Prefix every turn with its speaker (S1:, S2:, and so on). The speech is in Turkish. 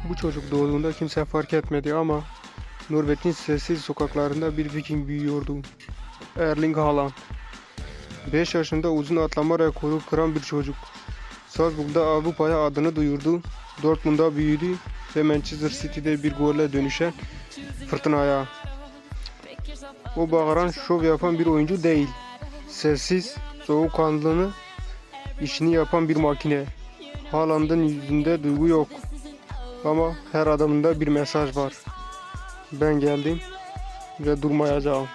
S1: Bu çocuk doğduğunda kimse fark etmedi ama Norveç'in sessiz sokaklarında bir Viking büyüyordu. Erling Haaland. 5 yaşında uzun atlama rekoru kıran bir çocuk. Salzburg'da Avrupa'ya adını duyurdu. Dortmund'da büyüdü ve Manchester City'de bir golle dönüşen fırtınaya. O bağıran, şov yapan bir oyuncu değil. Sessiz, soğukkanlı, işini yapan bir makine. Haaland'ın yüzünde duygu yok. Ama her adımında bir mesaj var. Ben geldim ve durmayacağım.